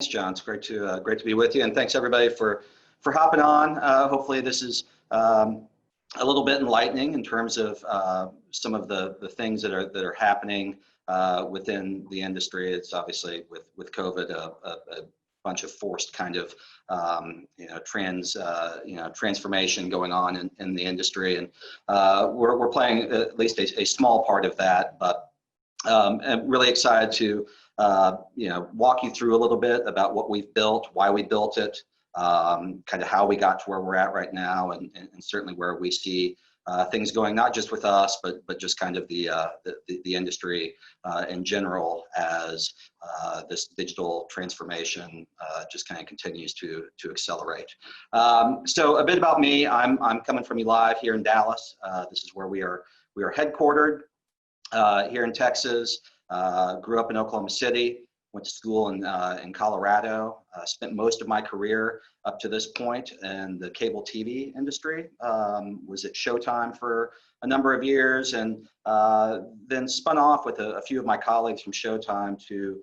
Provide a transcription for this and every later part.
Thanks, John. It's great to be with you, and thanks everybody for hopping on. Hopefully, this is a little bit enlightening in terms of some of the things that are happening within the industry. It's obviously with COVID a bunch of forced kind of transformation going on in the industry, and we're playing at least a small part of that. But I'm really excited to walk you through a little bit about what we've built, why we built it, kind of how we got to where we're at right now, and certainly where we see things going, not just with us, but just kind of the industry in general, as this digital transformation just kind of continues to accelerate. So a bit about me. I'm coming from you live here in Dallas. This is where we are headquartered here in Texas. Grew up in Oklahoma City, went to school in Colorado, spent most of my career up to this point in the cable TV industry. Was at Showtime for a number of years, and then spun off with a few of my colleagues from Showtime to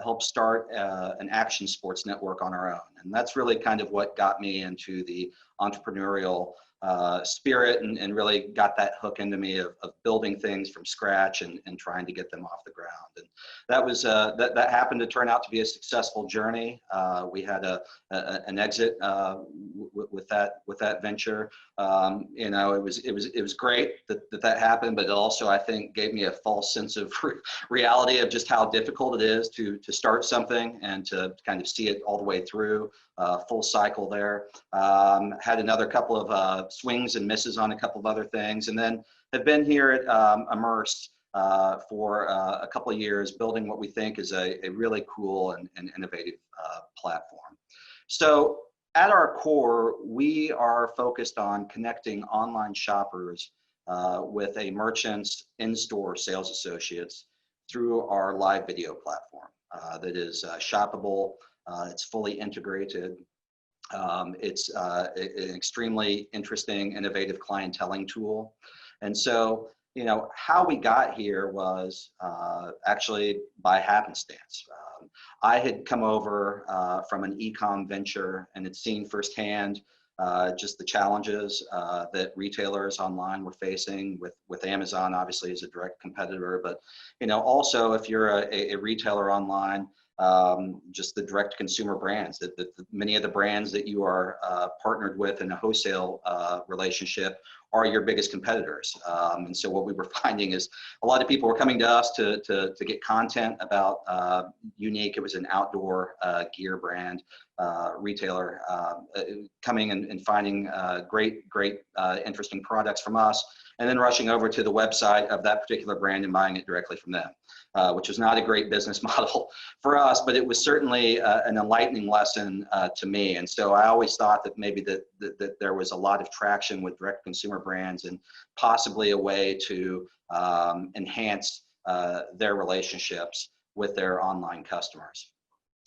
help start an action sports network on our own. And that's really kind of what got me into the entrepreneurial spirit, and really got that hook into me of building things from scratch and trying to get them off the ground. And that was that happened to turn out to be a successful journey. We had an exit with that venture. It was great that happened, but it also, I think, gave me a false sense of reality of just how difficult it is to start something and to kind of see it all the way through, full cycle there. Had another couple of swings and misses on a couple of other things, and then have been here at Immerss for a couple of years, building what we think is a really cool and innovative platform. So at our core, we are focused on connecting online shoppers with a merchant's in-store sales associates through our live video platform that is shoppable. It's fully integrated. It's an extremely interesting, innovative clienteling tool. And so, how we got here was actually by happenstance. I had come over from an e-com venture and had seen firsthand just the challenges that retailers online were facing with Amazon, obviously, as a direct competitor. But, also if you're a retailer online, just the direct consumer brands, that many of the brands that you are partnered with in a wholesale relationship are your biggest competitors. And so what we were finding is a lot of people were coming to us to get content about Unique. It was an outdoor gear brand retailer, coming and finding great interesting products from us, and then rushing over to the website of that particular brand and buying it directly from them, which was not a great business model for us, but it was certainly an enlightening lesson to me. And so I always thought that maybe that there was a lot of traction with direct consumer brands, and possibly a way to enhance their relationships with their online customers.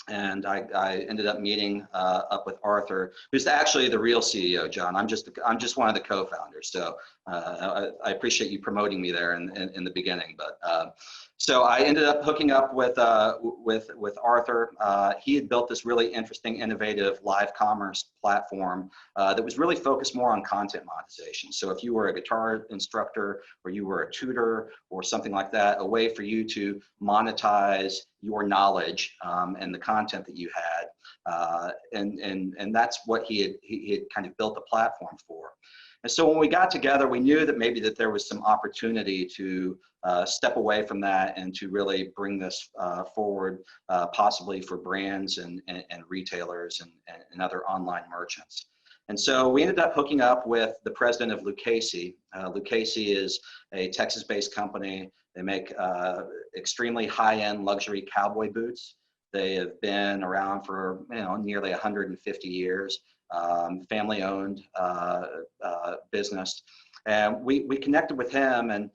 And I ended up meeting up with Arthur, who's actually the real CEO, John. I'm just one of the co-founders. So I appreciate you promoting me there in the beginning. But so I ended up hooking up with Arthur. He had built this really interesting, innovative live commerce platform that was really focused more on content monetization. So if you were a guitar instructor, or you were a tutor, or something like that, a way for you to monetize your knowledge and the content that you had, and that's what he had kind of built the platform for. And so when we got together, we knew that maybe that there was some opportunity to step away from that and to really bring this forward, possibly for brands and retailers and other online merchants. And so we ended up hooking up with the president of Lucchese. Lucchese is a Texas-based company. They make extremely high-end luxury cowboy boots. They have been around for nearly 150 years. Family-owned business, and we connected with him, and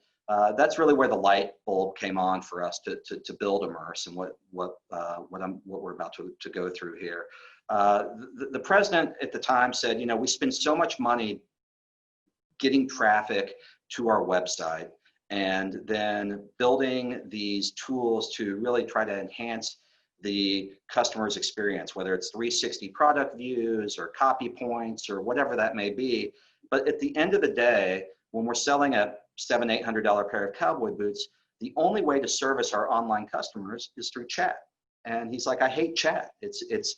that's really where the light bulb came on for us to build Immerss, and what we're about to go through here. The president at the time said, we spend so much money getting traffic to our website, and then building these tools to really try to enhance the customer's experience, whether it's 360 product views or copy points or whatever that may be. But at the end of the day, when we're selling a $700, $800 pair of cowboy boots, the only way to service our online customers is through chat. And he's like, I hate chat. It's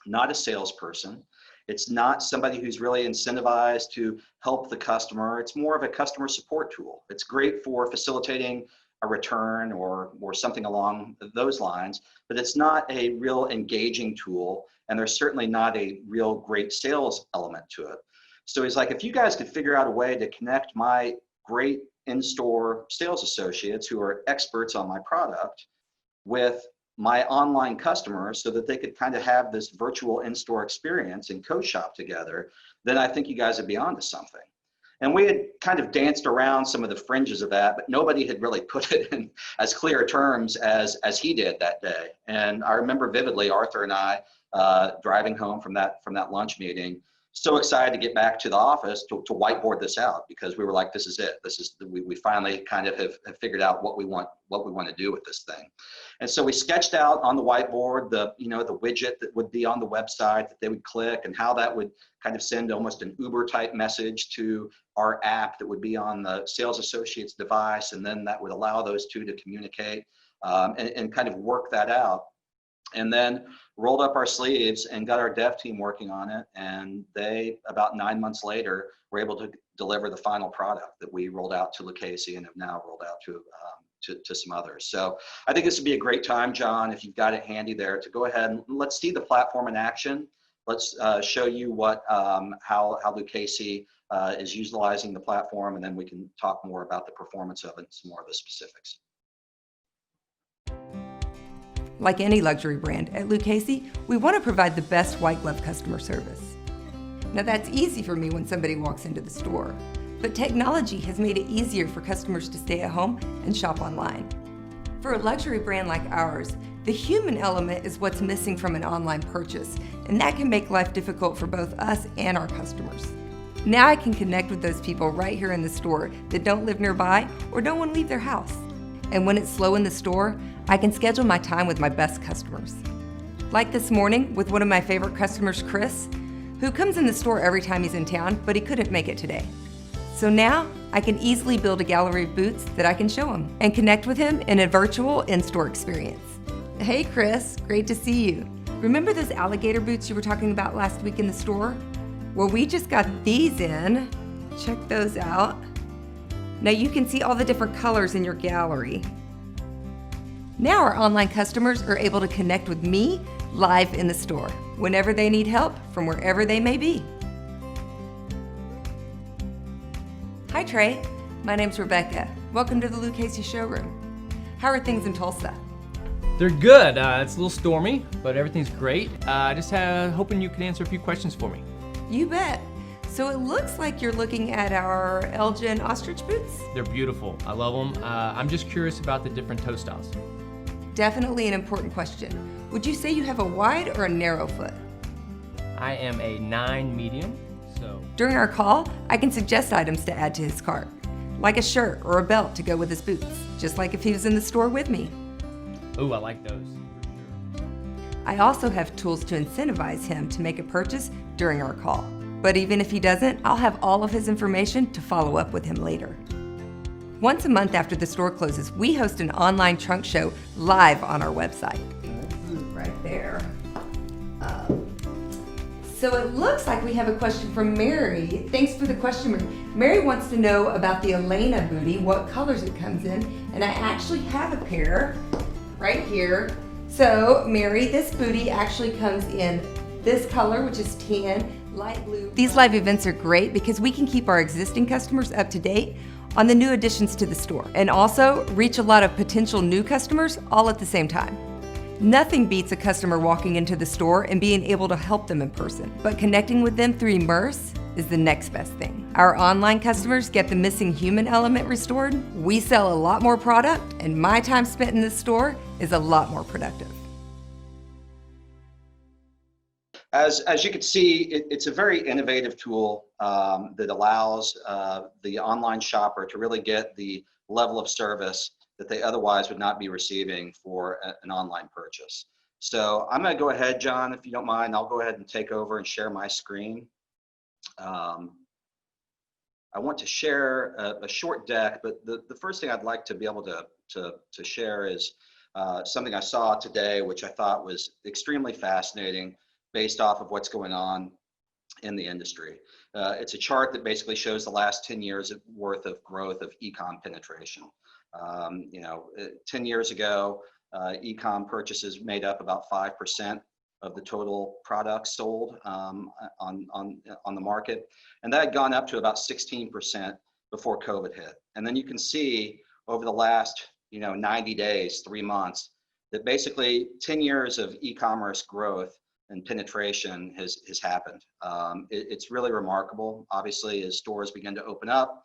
not a salesperson. It's not somebody who's really incentivized to help the customer. It's more of a customer support tool. It's great for facilitating a return or something along those lines, but it's not a real engaging tool, and there's certainly not a real great sales element to it. So he's like, if you guys could figure out a way to connect my great in-store sales associates who are experts on my product with my online customers so that they could kind of have this virtual in-store experience and co-shop together, then I think you guys would be onto something. And we had kind of danced around some of the fringes of that, but nobody had really put it in as clear terms as he did that day. And I remember vividly Arthur and I driving home from that lunch meeting, so excited to get back to the office to whiteboard this out, because we were like, this is it. We finally kind of have figured out what we want to do with this thing. And so we sketched out on the whiteboard the widget that would be on the website that they would click, and how that would kind of send almost an Uber type message to our app that would be on the sales associate's device, and then that would allow those two to communicate and kind of work that out. And then rolled up our sleeves and got our dev team working on it. And they, about 9 months later, were able to deliver the final product that we rolled out to Lucchese and have now rolled out to some others. So I think this would be a great time, John, if you've got it handy there, to go ahead and let's see the platform in action. Let's show you what how Lucchese is utilizing the platform, and then we can talk more about the performance of it and some more of the specifics. Like any luxury brand, at Lucchese, we want to provide the best white glove customer service. Now that's easy for me when somebody walks into the store, but technology has made it easier for customers to stay at home and shop online. For a luxury brand like ours, the human element is what's missing from an online purchase, and that can make life difficult for both us and our customers. Now I can connect with those people right here in the store that don't live nearby or don't want to leave their house. And when it's slow in the store, I can schedule my time with my best customers. Like this morning with one of my favorite customers, Chris, who comes in the store every time he's in town, but he couldn't make it today. So now I can easily build a gallery of boots that I can show him and connect with him in a virtual in-store experience. Hey Chris, great to see you. Remember those alligator boots you were talking about last week in the store? Well, we just got these in. Check those out. Now you can see all the different colors in your gallery. Now our online customers are able to connect with me live in the store, whenever they need help from wherever they may be. Hi Trey, my name's Rebecca. Welcome to the Lucchese showroom. How are things in Tulsa? They're good. It's a little stormy, but everything's great. Just hoping you can answer a few questions for me. You bet. So it looks like you're looking at our Elgin ostrich boots? They're beautiful. I love them. I'm just curious about the different toe styles. Definitely an important question. Would you say you have a wide or a narrow foot? I am a 9 medium, so. During our call, I can suggest items to add to his cart, like a shirt or a belt to go with his boots, just like if he was in the store with me. Ooh, I like those. I also have tools to incentivize him to make a purchase during our call. But even if he doesn't, I'll have all of his information to follow up with him later. Once a month after the store closes, we host an online trunk show live on our website. Right there. So it looks like we have a question from Mary. Thanks for the question, Mary. Mary wants to know about the Elena bootie, what colors it comes in, and I actually have a pair right here. So Mary, this bootie actually comes in this color, which is tan, light blue. These live events are great because we can keep our existing customers up to date on the new additions to the store and also reach a lot of potential new customers all at the same time. Nothing beats a customer walking into the store and being able to help them in person, but connecting with them through Immerss is the next best thing. Our online customers get the missing human element restored, we sell a lot more product, and my time spent in the store is a lot more productive. As you can see, it's a very innovative tool that allows the online shopper to really get the level of service that they otherwise would not be receiving for an online purchase. So I'm going to go ahead, John, if you don't mind, I'll go ahead and take over and share my screen. I want to share a short deck, but the first thing I'd like to be able to share is something I saw today, which I thought was extremely fascinating based off of what's going on in the industry. It's a chart that basically shows the last 10 years worth of growth of e-com penetration. 10 years ago, e-com purchases made up about 5% of the total products sold on the market. And that had gone up to about 16% before COVID hit. And then you can see over the last 90 days, 3 months, that basically 10 years of e-commerce growth and penetration has happened. It's really remarkable. Obviously, as stores begin to open up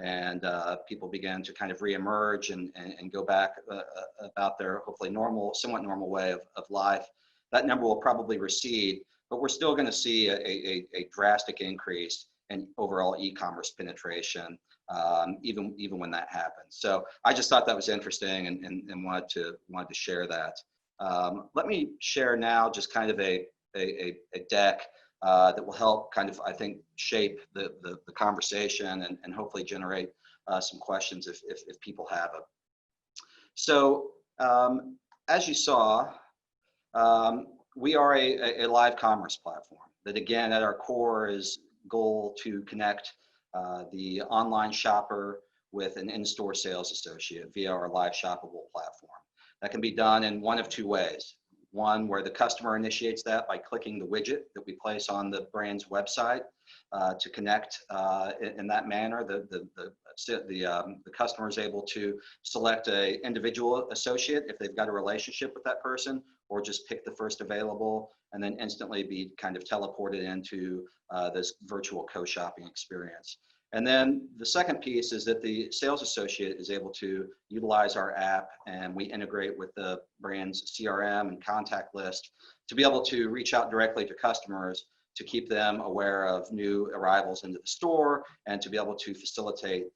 and people begin to kind of reemerge and go back about their hopefully somewhat normal way of life, that number will probably recede, but we're still going to see a drastic increase in overall e-commerce penetration, even when that happens. So I just thought that was interesting and wanted to share that. Let me share now just kind of a deck that will help kind of, I think, shape the conversation and hopefully generate some questions if people have them. So as you saw, we are a live commerce platform that, again, at our core is goal to connect the online shopper with an in-store sales associate via our live shoppable platform. That can be done in one of two ways. One, where the customer initiates that by clicking the widget that we place on the brand's website to connect in that manner. The customer is able to select an individual associate if they've got a relationship with that person, or just pick the first available and then instantly be kind of teleported into this virtual co-shopping experience. And then the second piece is that the sales associate is able to utilize our app, and we integrate with the brand's CRM and contact list to be able to reach out directly to customers to keep them aware of new arrivals into the store and to be able to facilitate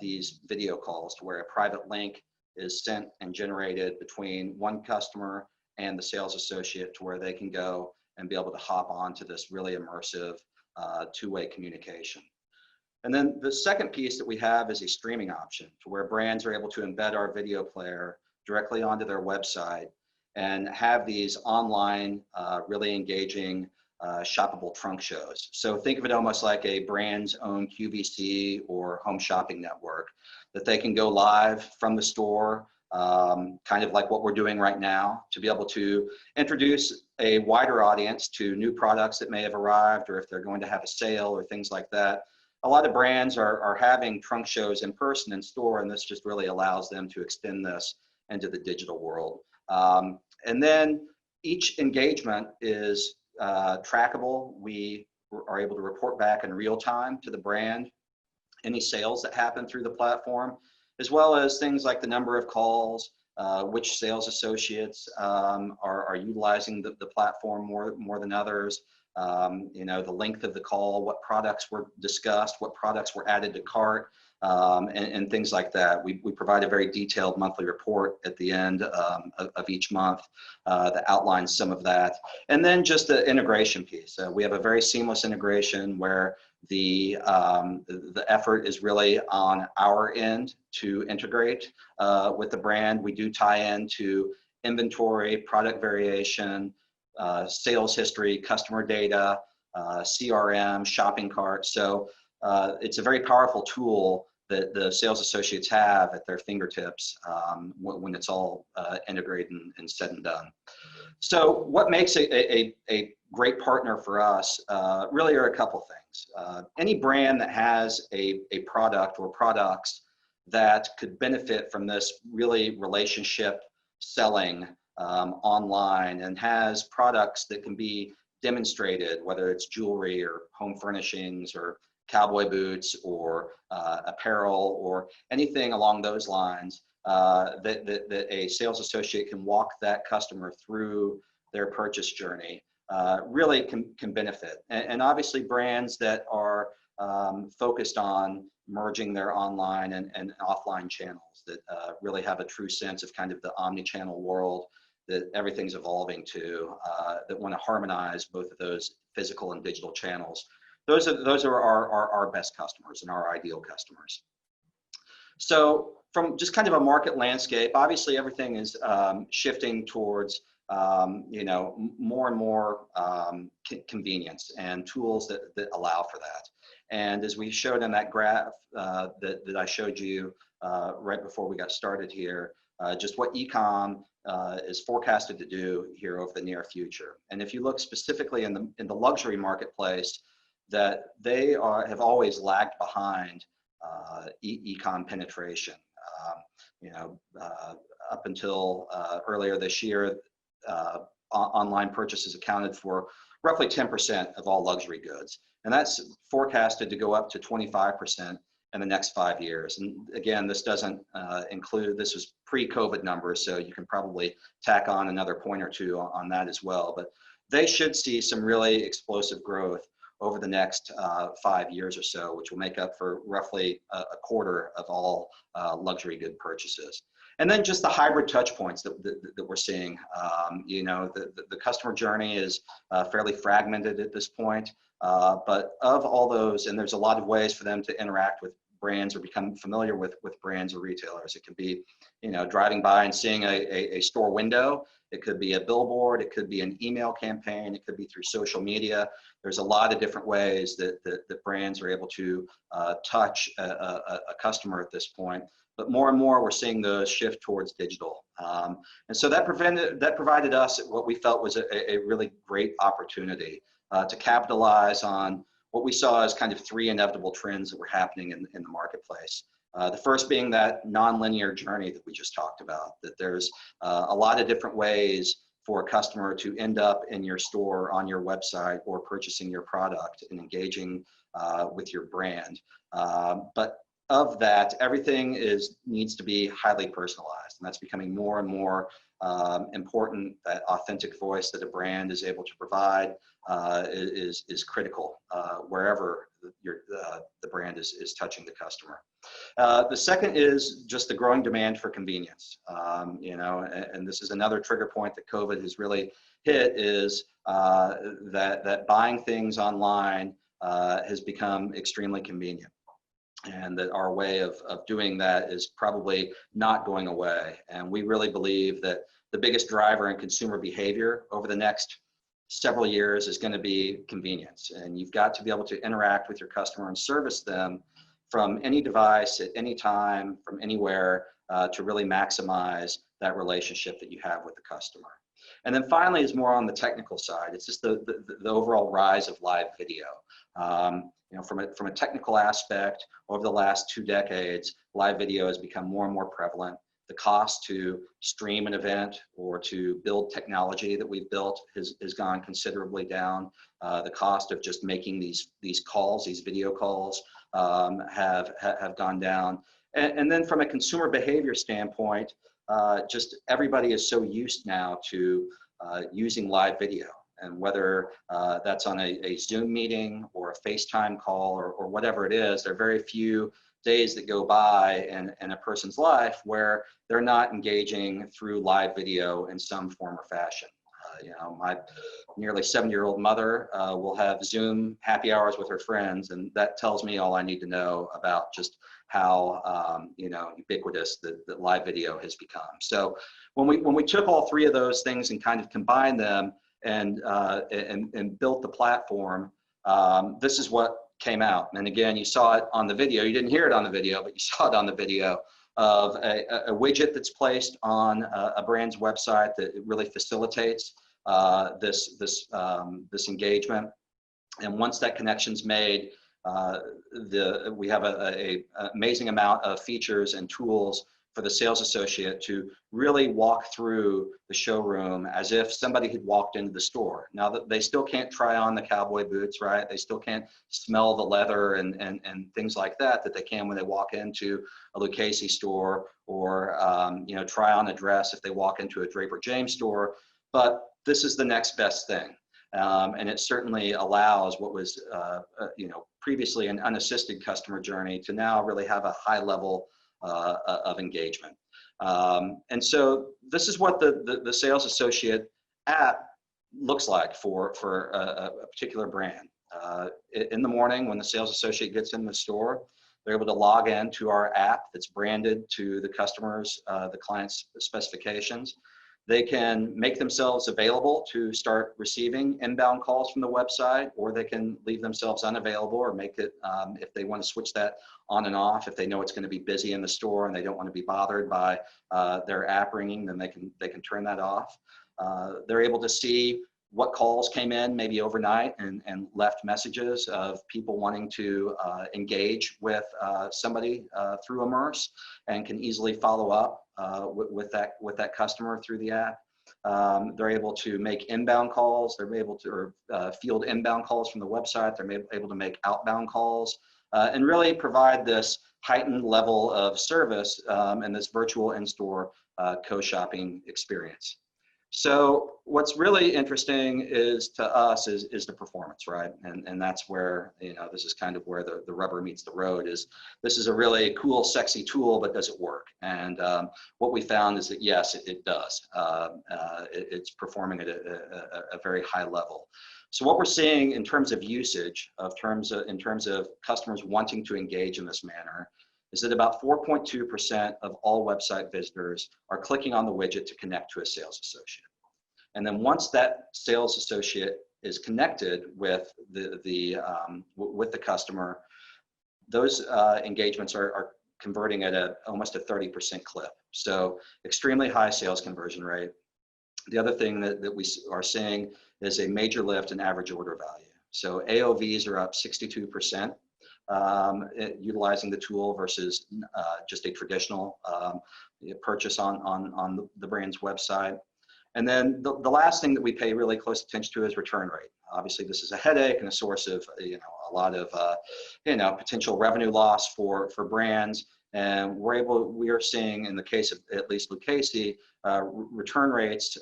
these video calls to where a private link is sent and generated between one customer and the sales associate to where they can go and be able to hop on to this really immersive two-way communication. And then the second piece that we have is a streaming option to where brands are able to embed our video player directly onto their website and have these online, really engaging shoppable trunk shows. So think of it almost like a brand's own QVC or home shopping network that they can go live from the store, kind of like what we're doing right now, to be able to introduce a wider audience to new products that may have arrived, or if they're going to have a sale or things like that. A lot of brands are having trunk shows in person in store, and this just really allows them to extend this into the digital world. And then each engagement is trackable. We are able to report back in real time to the brand any sales that happen through the platform, as well as things like the number of calls, which sales associates are utilizing the platform more than others. The length of the call, what products were discussed, what products were added to cart, and things like that. We provide a very detailed monthly report at the end of each month that outlines some of that. And then just the integration piece. We have a very seamless integration where the effort is really on our end to integrate with the brand. We do tie into inventory, product variation, sales history, customer data, CRM, shopping cart. So it's a very powerful tool that the sales associates have at their fingertips when it's all integrated and said and done. So what makes a great partner for us really are a couple things. Any brand that has a product or products that could benefit from this really relationship selling online and has products that can be demonstrated, whether it's jewelry or home furnishings or cowboy boots or apparel or anything along those lines, that a sales associate can walk that customer through their purchase journey, really can benefit. And obviously brands that are focused on merging their online and offline channels that really have a true sense of kind of the omni-channel world that everything's evolving to, that want to harmonize both of those physical and digital channels. Those are our best customers and our ideal customers. So from just kind of a market landscape, obviously everything is shifting towards more and more convenience and tools that allow for that. And as we showed in that graph that I showed you right before we got started here, just what e-com is forecasted to do here over the near future. And if you look specifically in the luxury marketplace, that they have always lagged behind e-com penetration. Up until earlier this year, online purchases accounted for roughly 10% of all luxury goods. And that's forecasted to go up to 25% in the next 5 years. And again, this doesn't include, this was pre-COVID numbers, so you can probably tack on another point or two on that as well. But they should see some really explosive growth over the next 5 years or so, which will make up for roughly a quarter of all luxury good purchases. And then just the hybrid touch points that we're seeing. The customer journey is fairly fragmented at this point, but of all those, and there's a lot of ways for them to interact with brands or become familiar with brands or retailers. It could be, driving by and seeing a store window. It could be a billboard. It could be an email campaign. It could be through social media. There's a lot of different ways that brands are able to touch a customer at this point. But more and more, we're seeing the shift towards digital. And so that provided us what we felt was a really great opportunity to capitalize on what we saw as kind of three inevitable trends that were happening in the marketplace. The first being that nonlinear journey that we just talked about, that there's a lot of different ways for a customer to end up in your store, on your website, or purchasing your product and engaging with your brand. But of that, everything needs to be highly personalized, and that's becoming more and more important. That authentic voice that a brand is able to provide is critical wherever the brand is touching the customer. The second is just the growing demand for convenience. And this is another trigger point that COVID has really hit, is that buying things online has become extremely convenient. And that our way of doing that is probably not going away. And we really believe that the biggest driver in consumer behavior over the next several years is going to be convenience. And you've got to be able to interact with your customer and service them from any device at any time, from anywhere, to really maximize that relationship that you have with the customer. And then finally is more on the technical side. It's just the overall rise of live video. From a technical aspect, over the last 2 decades, live video has become more and more prevalent. The cost to stream an event or to build technology that we've built has gone considerably down. The cost of just making these calls, these video calls, have gone down. And then from a consumer behavior standpoint, just everybody is so used now to using live video. And whether that's on a Zoom meeting or a FaceTime call or whatever it is, there are very few days that go by in a person's life where they're not engaging through live video in some form or fashion. My nearly 70-year-old mother will have Zoom happy hours with her friends, and that tells me all I need to know about just how ubiquitous that live video has become. So when we took all three of those things and kind of combined them and built the platform, this is what came out. And again, you saw it on the video. You didn't hear it on the video, but you saw it on the video of a widget that's placed on a brand's website that really facilitates this engagement. And once that connection's made, we have an amazing amount of features and tools for the sales associate to really walk through the showroom as if somebody had walked into the store. Now, they still can't try on the cowboy boots, right? They still can't smell the leather and things like that they can when they walk into a Lucchese store, or try on a dress if they walk into a Draper James store. But this is the next best thing. And it certainly allows what was previously an unassisted customer journey to now really have a high level of engagement. And so this is what the sales associate app looks like for a particular brand. In the morning, when the sales associate gets in the store, they're able to log in to our app that's branded to the customers, the client's specifications. They can make themselves available to start receiving inbound calls from the website, or they can leave themselves unavailable or make it, if they want to switch that on and off, if they know it's going to be busy in the store and they don't want to be bothered by their app ringing, then they can turn that off. They're able to see what calls came in maybe overnight and left messages of people wanting to engage with somebody through Immerss, and can easily follow up with that customer through the app. They're able to make inbound calls. They're able to field inbound calls from the website. They're able to make outbound calls and really provide this heightened level of service and this virtual in-store co-shopping experience. So what's really interesting is to us is the performance, right? And that's where, this is kind of where the rubber meets the road. Is this is a really cool, sexy tool, but does it work? And what we found is that yes, it does. It's performing at a very high level. So what we're seeing in terms of usage, in terms of customers wanting to engage in this manner, is that about 4.2% of all website visitors are clicking on the widget to connect to a sales associate. And then once that sales associate is connected with the customer, those engagements are converting at almost a 30% clip. So extremely high sales conversion rate. The other thing that we are seeing is a major lift in average order value. So AOVs are up 62%. Utilizing the tool versus just a traditional purchase on the brand's website. And then the last thing that we pay really close attention to is return rate. Obviously, this is a headache and a source of a lot of potential revenue loss for brands. And we are seeing, in the case of at least Lucchese, return rates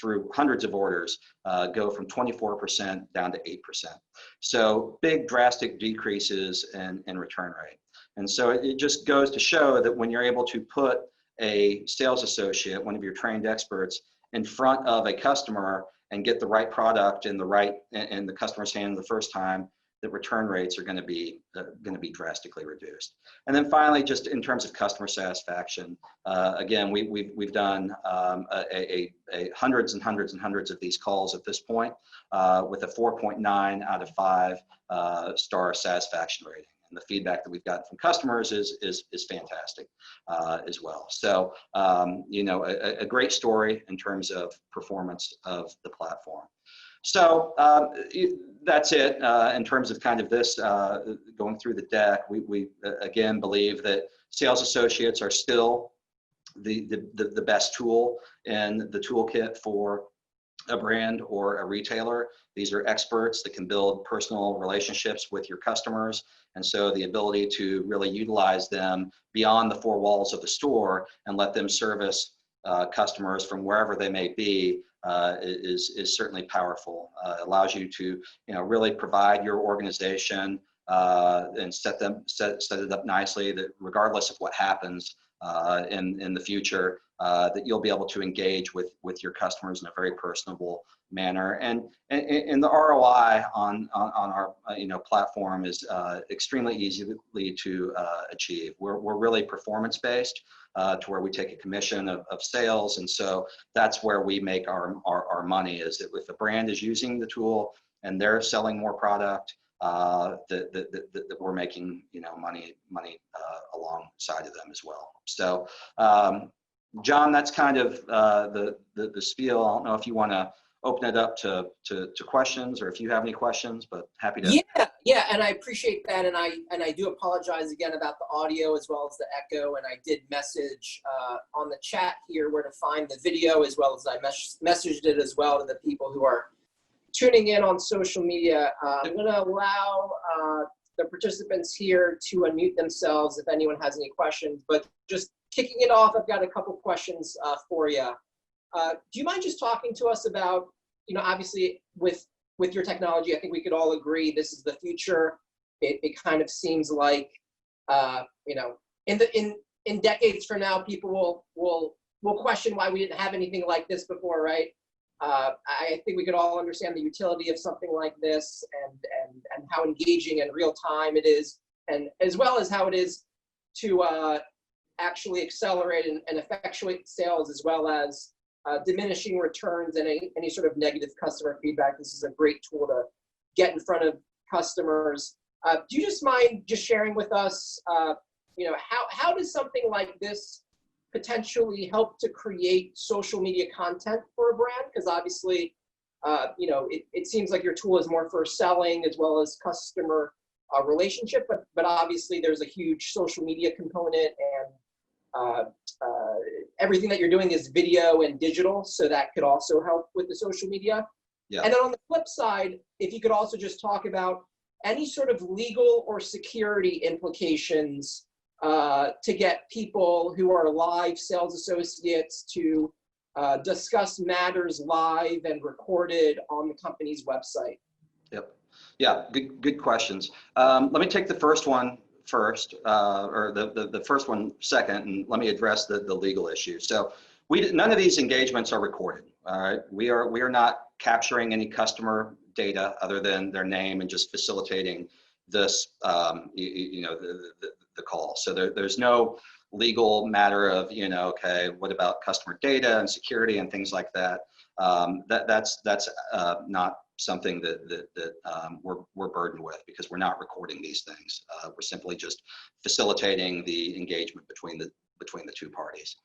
through hundreds of orders go from 24% down to 8%. So big drastic decreases in return rate. And so it just goes to show that when you're able to put a sales associate, one of your trained experts, in front of a customer and get the right product in the customer's hand the first time, the return rates are going to be drastically reduced. And then finally, just in terms of customer satisfaction, again, we've done hundreds and hundreds and hundreds of these calls at this point with a 4.9 out of 5 star satisfaction rating. And the feedback that we've gotten from customers is fantastic as well. So a great story in terms of performance of the platform. So that's it in terms of kind of this going through the deck. We again believe that sales associates are still the best tool in the toolkit for a brand or a retailer. These are experts that can build personal relationships with your customers. And so the ability to really utilize them beyond the 4 walls of the store and let them service customers from wherever they may be is certainly powerful. Allows you to really provide your organization and set it up nicely, that regardless of what happens in the future, that you'll be able to engage with your customers in a very personable manner. And the ROI on our platform is extremely easily to achieve. We're really performance based to where we take a commission of sales, and so that's where we make our money. Is that if a brand is using the tool and they're selling more product, that we're making money alongside of them as well. So John, that's kind of the spiel. I don't know if you want to open it up to questions, or if you have any questions, but happy to. Yeah, and I appreciate that, and I do apologize again about the audio as well as the echo, and I did message on the chat here where to find the video, as well as I messaged it as well to the people who are tuning in on social media. I'm going to allow the participants here to unmute themselves if anyone has any questions, but just kicking it off, I've got a couple questions for you. Do you mind just talking to us about, obviously with your technology, I think we could all agree this is the future. It kind of seems like, in in decades from now, people will question why we didn't have anything like this before, right? I think we could all understand the utility of something like this, and how engaging and real time it is, and as well as how it is to actually accelerate and effectuate sales, as well as diminishing returns and any sort of negative customer feedback. This is a great tool to get in front of customers. Do you just mind just sharing with us, how does something like this potentially help to create social media content for a brand? Because obviously, it seems like your tool is more for selling as well as customer relationship, but obviously there's a huge social media component, and everything that you're doing is video and digital, so that could also help with the social media. Yeah. And then on the flip side, if you could also just talk about any sort of legal or security implications to get people who are live sales associates to discuss matters live and recorded on the company's website. Yep. Yeah, good questions. Let me take the first one first, or the first one second, and let me address the legal issue. So none of these engagements are recorded. All right, we are not capturing any customer data other than their name and just facilitating this, the call. So there's no legal matter of, okay, what about customer data and security and things like that. That's not something that we're burdened with, because we're not recording these things. We're simply just facilitating the engagement between the two parties.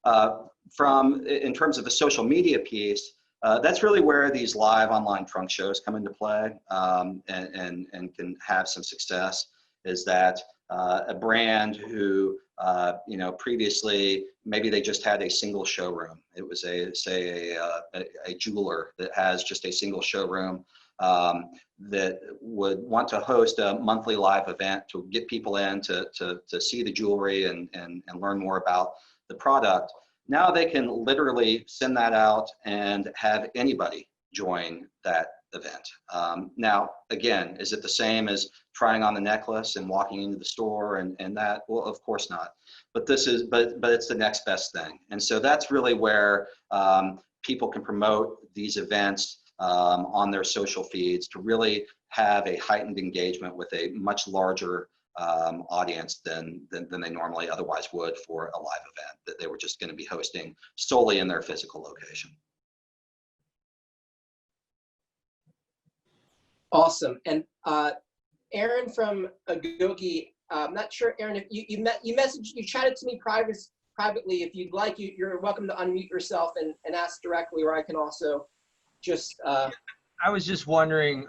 In terms of the social media piece, that's really where these live online trunk shows come into play, and can have some success. Is that a brand who previously maybe they just had a single showroom. It was a jeweler that has just a single showroom, that would want to host a monthly live event to get people in to see the jewelry and learn more about the product. Now they can literally send that out and have anybody join that event. Now, again, is it the same as trying on the necklace and walking into the store and that? Well, of course not. But it's the next best thing. And so that's really where people can promote these events on their social feeds to really have a heightened engagement with a much larger audience than they normally otherwise would for a live event that they were just going to be hosting solely in their physical location. Awesome. And Aaron from Agogi, I'm not sure, Aaron, if you chatted to me privately. If you'd like, you're welcome to unmute yourself and ask directly, or I can also just. I was just wondering,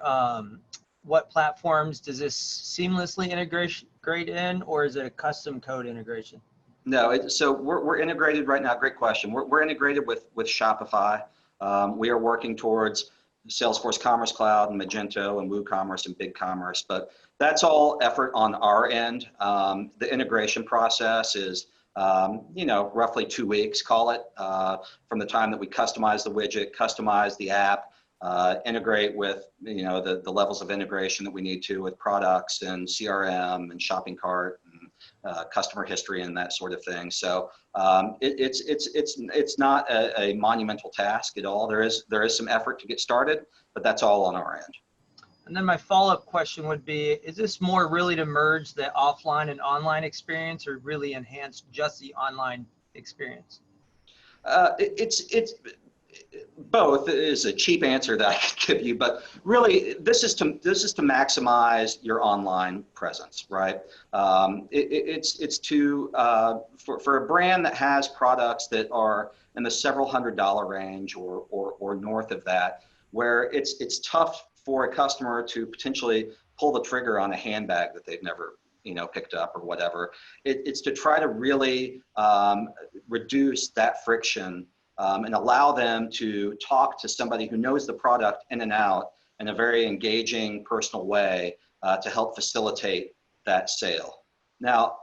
what platforms does this seamlessly integrate in, or is it a custom code integration? No, so we're integrated right now. Great question. We're integrated with Shopify. We are working towards Salesforce Commerce Cloud and Magento and WooCommerce and BigCommerce, but that's all effort on our end. The integration process is, roughly 2 weeks, call it, from the time that we customize the widget, customize the app, integrate with, the levels of integration that we need to with products and CRM and shopping cart and customer history and that sort of thing. So it's not a monumental task at all. There is some effort to get started, but that's all on our end. And then my follow-up question would be, is this more really to merge the offline and online experience, or really enhance just the online experience? It's both is a cheap answer that I could give you, but really this is to maximize your online presence, right? It's to for a brand that has products that are in the several $100 range or north of that, where it's tough for a customer to potentially pull the trigger on a handbag that they've never picked up or whatever. It's to try to really reduce that friction and allow them to talk to somebody who knows the product in and out in a very engaging, personal way to help facilitate that sale. Now,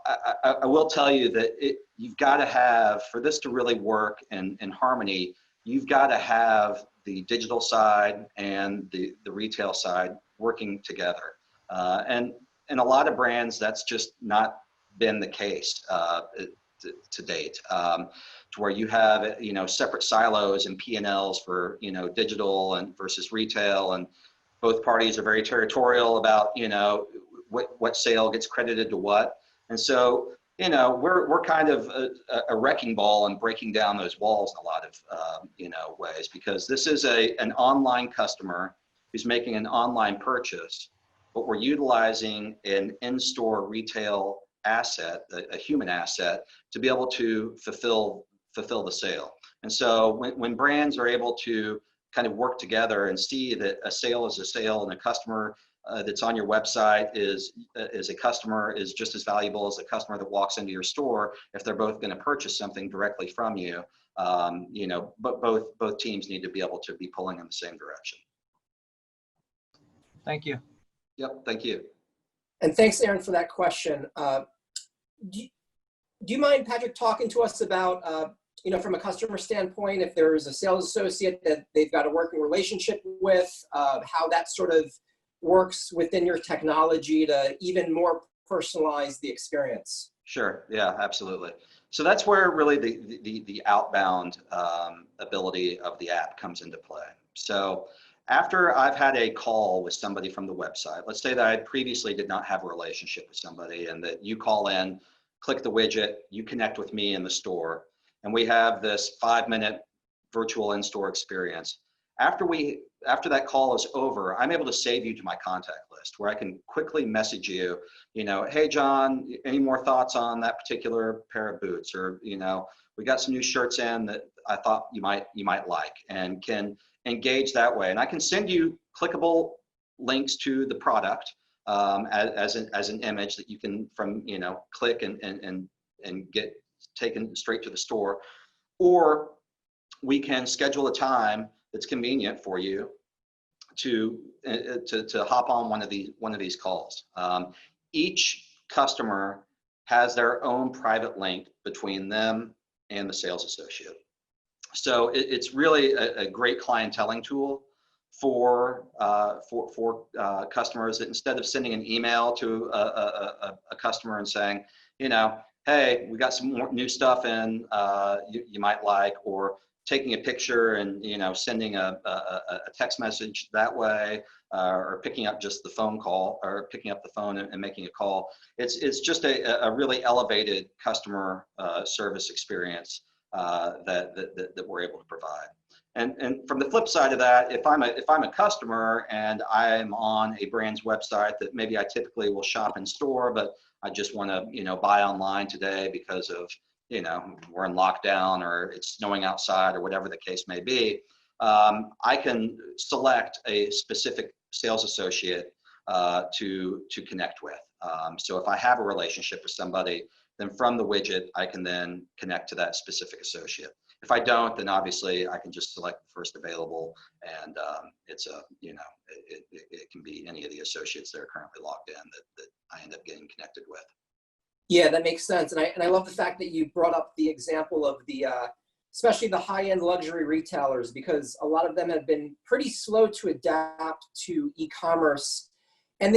I will tell you that you've got to have, for this to really work in harmony, you've got to have the digital side and the retail side working together. And in a lot of brands, that's just not been the case. to date, to where you have, separate silos and P&Ls for, digital and versus retail, and both parties are very territorial about, what sale gets credited to what. And so, we're kind of a wrecking ball and breaking down those walls in a lot of, ways, because this is an online customer who's making an online purchase, but we're utilizing an in-store retail asset, a human asset, to be able to fulfill the sale. And so when brands are able to kind of work together and see that a sale is a sale, and a customer that's on your website is a customer is just as valuable as a customer that walks into your store, if they're both going to purchase something directly from you, but both teams need to be able to be pulling in the same direction. Thank you. Yep, thank you. And thanks, Aaron, for that question. Do you mind, Patrick, talking to us about, from a customer standpoint, if there's a sales associate that they've got a working relationship with, how that sort of works within your technology to even more personalize the experience? Sure, yeah, absolutely. So that's where really the outbound ability of the app comes into play. So after I've had a call with somebody from the website, let's say that I previously did not have a relationship with somebody, and that you call in, click the widget, you connect with me in the store, and we have this 5-minute virtual in-store experience. After that call is over, I'm able to save you to my contact list, where I can quickly message you, hey, John, any more thoughts on that particular pair of boots? Or, we got some new shirts in that I thought you might like, and can engage that way. And I can send you clickable links to the product as an image that you can click and get taken straight to the store. Or we can schedule a time that's convenient for you to hop on one of these calls. Each customer has their own private link between them and the sales associate. So it's really a great clienteling tool for customers, that instead of sending an email to a customer and saying, hey, we got some more new stuff in you might like, or taking a picture and sending a text message that way, or picking up just the phone call, or picking up the phone and making a call. It's just a really elevated customer service experience that we're able to provide. And from the flip side of that, if I'm a customer and I'm on a brand's website that maybe I typically will shop in store, but I just want to buy online today because of we're in lockdown, or it's snowing outside, or whatever the case may be, I can select a specific sales associate to connect with. So if I have a relationship with somebody, then from the widget, I can then connect to that specific associate. If I don't, then obviously I can just select the first available, and it's it can be any of the associates that are currently logged in that I end up getting connected with. Yeah, that makes sense. And I love the fact that you brought up the example of the, especially the high-end luxury retailers, because a lot of them have been pretty slow to adapt to e-commerce. And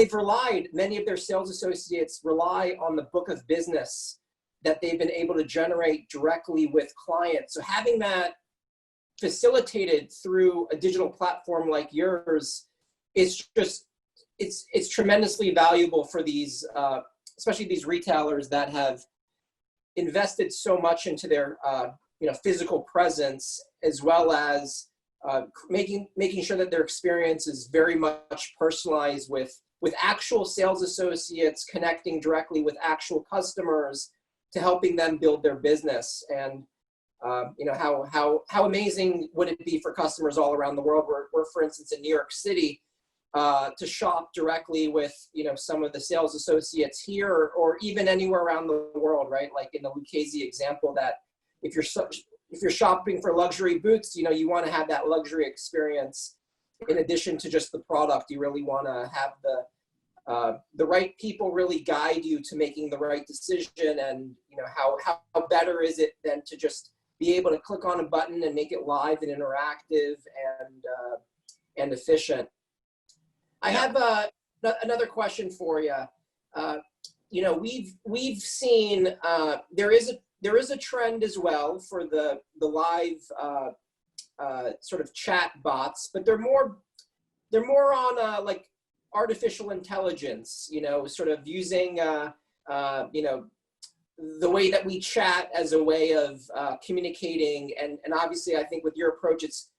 many of their sales associates rely on the book of business that they've been able to generate directly with clients. So having that facilitated through a digital platform like yours is just, it's tremendously valuable for these, especially these retailers that have invested so much into their physical presence, as well as making sure that their experience is very much personalized with actual sales associates connecting directly with actual customers to helping them build their business. And how amazing would it be for customers all around the world? We're for instance in New York City, to shop directly with some of the sales associates here, or even anywhere around the world, right? Like in the Lucchese example, that if you're shopping for luxury boots, you want to have that luxury experience. In addition to just the product, you really want to have the right people really guide you to making the right decision. And how better is it than to just be able to click on a button and make it live and interactive and efficient. I have another question for you. We've seen there there is a trend as well for the live sort of chat bots, but they're more on like artificial intelligence, you know, sort of using you know, the way that we chat as a way of communicating. And obviously, I think with your approach, it's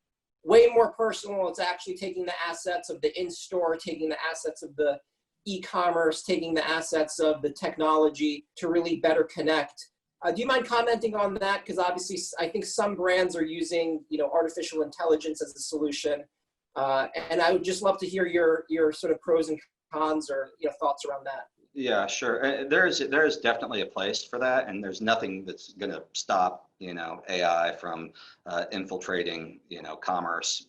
way more personal. It's actually taking the assets of the in-store, taking the assets of the e-commerce, taking the assets of the technology to really better connect. Do you mind commenting on that? Because obviously, I think some brands are using, you know, artificial intelligence as a solution. And I would just love to hear your sort of pros and cons or, you know, thoughts around that. Yeah, sure. There's definitely a place for that, and there's nothing that's going to stop, you know, AI from infiltrating, you know, commerce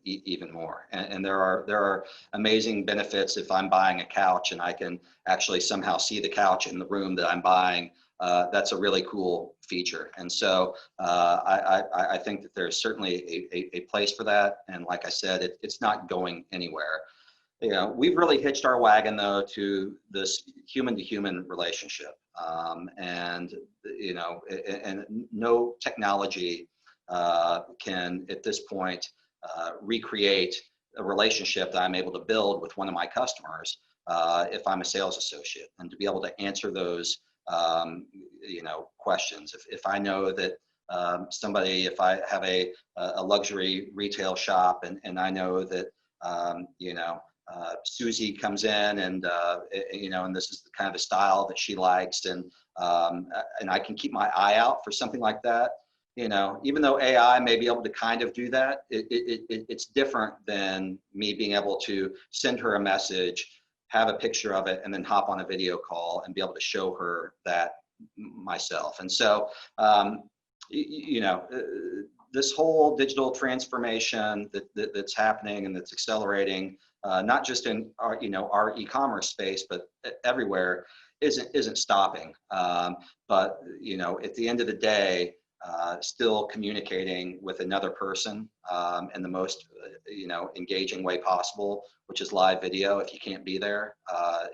even more. And there are amazing benefits if I'm buying a couch and I can actually somehow see the couch in the room that I'm buying. That's a really cool feature. And so I think that there's certainly a place for that. And like I said, it's not going anywhere. You know, we've really hitched our wagon though to this human-to-human relationship, and you know, and no technology can at this point recreate a relationship that I'm able to build with one of my customers if I'm a sales associate, and to be able to answer those you know, questions. If I know that somebody, if I have a luxury retail shop and I know that you know, Susie comes in and you know, and this is the kind of the style that she likes, and I can keep my eye out for something like that. You know, even though AI may be able to kind of do that, it's different than me being able to send her a message, have a picture of it, and then hop on a video call and be able to show her that myself. And so, you know, this whole digital transformation that's happening and that's accelerating, not just in our, you know, our e-commerce space, but everywhere, isn't stopping. But you know, at the end of the day, still communicating with another person in the most you know, engaging way possible, which is live video. If you can't be there,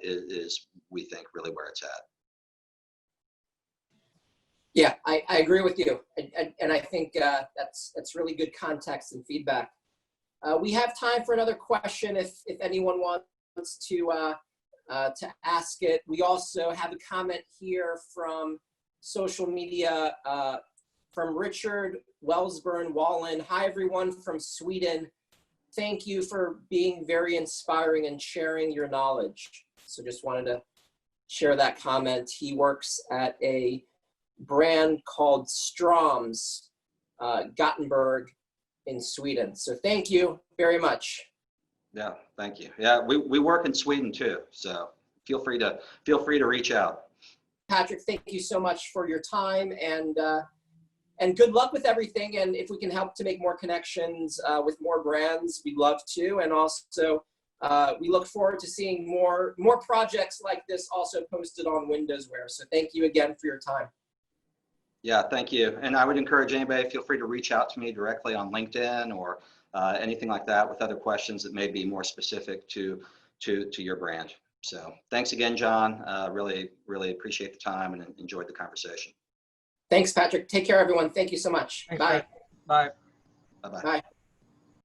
is we think really where it's at. Yeah, I agree with you, and I think that's really good context and feedback. We have time for another question if anyone wants to ask it. We also have a comment here from social media from Richard Wellsburn Wallen. Hi everyone from Sweden. Thank you for being very inspiring and sharing your knowledge. So just wanted to share that comment. He works at a brand called Strom's, Gothenburg in Sweden. So thank you very much. Yeah, thank you. Yeah, we work in Sweden too, so feel free to reach out. Patrick, thank you so much for your time, and good luck with everything. And if we can help to make more connections with more brands, we'd love to. And also, we look forward to seeing more projects like this also posted on WindowsWear. So thank you again for your time. Yeah, thank you. And I would encourage anybody, feel free to reach out to me directly on LinkedIn or anything like that with other questions that may be more specific to your brand. So thanks again, John. Really appreciate the time and enjoyed the conversation. Thanks, Patrick. Take care, everyone. Thank you so much. Thanks, Bye. Patrick. Bye. Bye-bye. Bye.